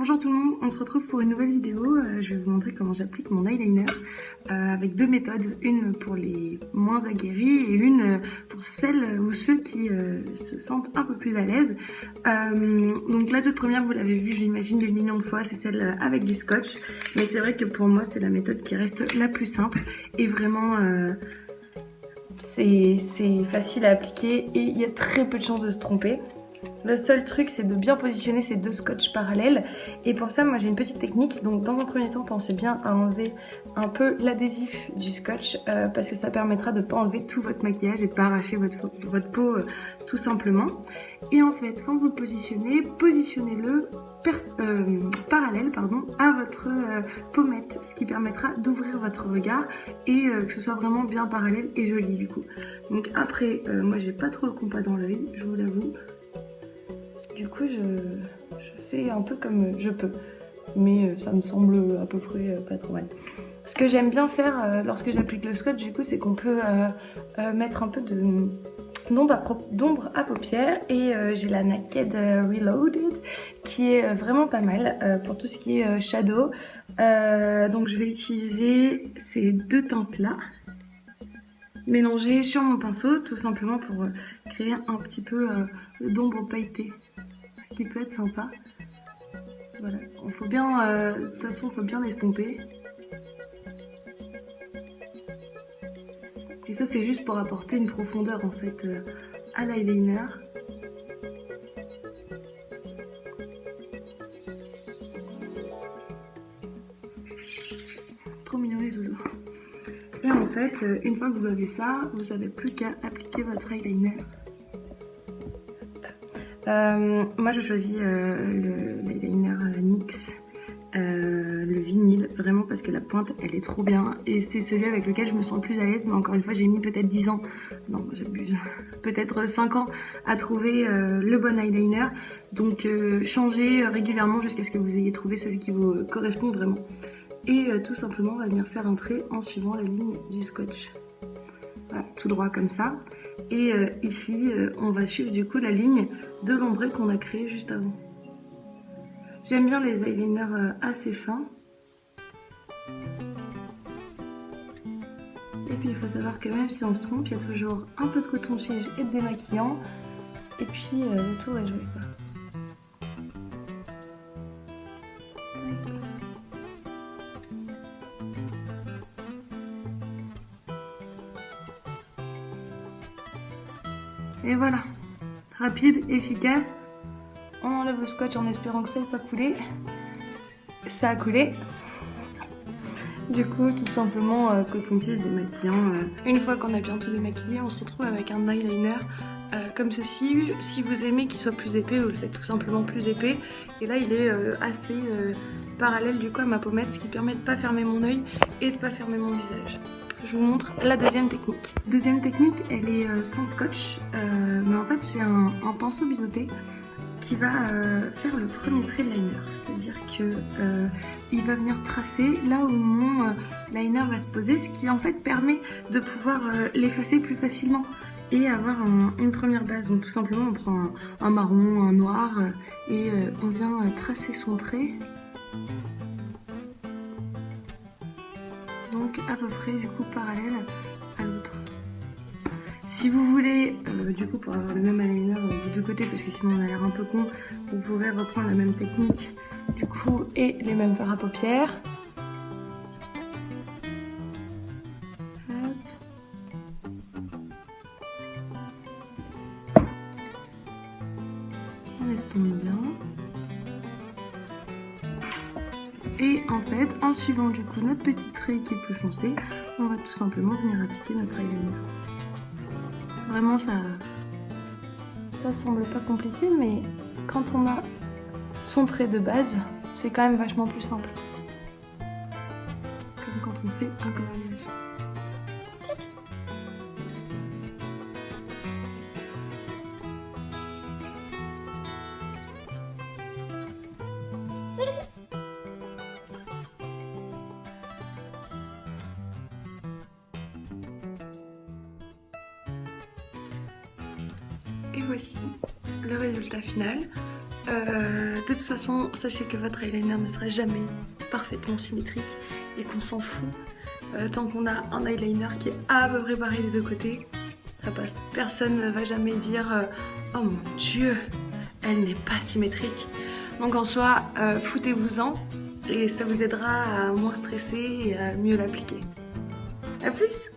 Bonjour tout le monde, on se retrouve pour une nouvelle vidéo. Je vais vous montrer comment j'applique mon eyeliner avec deux méthodes, une pour les moins aguerris et une pour celles ou ceux qui se sentent un peu plus à l'aise. Donc la toute première, vous l'avez vu, j'imagine des millions de fois, c'est celle avec du scotch. Mais c'est vrai que pour moi, c'est la méthode qui reste la plus simple et vraiment c'est facile à appliquer et il y a très peu de chances de se tromper. Le seul truc, c'est de bien positionner ces deux scotch parallèles. Et pour ça, moi j'ai une petite technique. Donc dans un premier temps, pensez bien à enlever un peu l'adhésif du scotch parce que ça permettra de ne pas enlever tout votre maquillage et de ne pas arracher votre peau tout simplement. Et en fait, quand vous le positionnez, positionnez-le parallèle à votre pommette, ce qui permettra d'ouvrir votre regard et que ce soit vraiment bien parallèle et joli du coup. Donc après, moi j'ai pas trop le compas dans l'œil, je vous l'avoue. Du coup, je fais un peu comme je peux, mais ça me semble à peu près pas trop mal. Ce que j'aime bien faire lorsque j'applique le scotch, du coup, c'est qu'on peut mettre un peu d'ombre à paupières et j'ai la Naked Reloaded qui est vraiment pas mal pour tout ce qui est shadow. Donc je vais utiliser ces deux teintes là mélangées sur mon pinceau tout simplement pour créer un petit peu d'ombre pailletée. Ce qui peut être sympa. Voilà, il faut bien, de toute façon, il faut bien l'estomper. Et ça, c'est juste pour apporter une profondeur en fait à l'eyeliner. Trop mignon les zouzous. Et en fait, une fois que vous avez ça, vous n'avez plus qu'à appliquer votre eyeliner. Moi je choisis l'eyeliner NYX, le vinyle, vraiment parce que la pointe elle est trop bien et c'est celui avec lequel je me sens le plus à l'aise, mais encore une fois j'ai mis peut-être 10 ans, non j'abuse, peut-être 5 ans à trouver le bon eyeliner, donc changez régulièrement jusqu'à ce que vous ayez trouvé celui qui vous correspond vraiment. Et tout simplement on va venir faire un trait en suivant la ligne du scotch. Voilà, tout droit comme ça. Et ici, on va suivre du coup la ligne de l'ombré qu'on a créé juste avant. J'aime bien les eyeliners assez fins. Et puis il faut savoir que même si on se trompe, il y a toujours un peu de coton-tige et de démaquillant. Et puis le tour est joué quoi. Et voilà, rapide, efficace. On enlève le scotch en espérant que ça n'ait pas coulé. Ça a coulé. Du coup, tout simplement coton-tige démaquillant. Une fois qu'on a bien tout démaquillé, on se retrouve avec un eyeliner comme ceci. Si vous aimez qu'il soit plus épais, vous le faites tout simplement plus épais. Et là, il est assez parallèle du coup à ma pommette, ce qui permet de ne pas fermer mon œil et de ne pas fermer mon visage. Je vous montre la deuxième technique. Deuxième technique, elle est sans scotch, mais en fait j'ai un pinceau biseauté qui va faire le premier trait de liner, c'est-à-dire que il va venir tracer là où mon liner va se poser, ce qui en fait permet de pouvoir l'effacer plus facilement et avoir une première base. Donc tout simplement on prend un marron, un noir et on vient tracer son trait. Donc à peu près du coup parallèle à l'autre. Si vous voulez, du coup pour avoir le même eyeliner des deux côtés, parce que sinon on a l'air un peu con, vous pouvez reprendre la même technique du coup et les mêmes fards à paupières. On estompe bien. Et en fait, en suivant du coup notre petit trait qui est plus foncé, on va tout simplement venir appliquer notre eyeliner. Vraiment ça semble pas compliqué, mais quand on a son trait de base, c'est quand même vachement plus simple. Comme quand on fait un coloriage. Et voici le résultat final. De toute façon, sachez que votre eyeliner ne sera jamais parfaitement symétrique et qu'on s'en fout. Tant qu'on a un eyeliner qui est à peu près pareil des deux côtés, ça passe. Personne ne va jamais dire oh mon dieu, elle n'est pas symétrique. Donc en soi, foutez-vous-en et ça vous aidera à moins stresser et à mieux l'appliquer. A plus!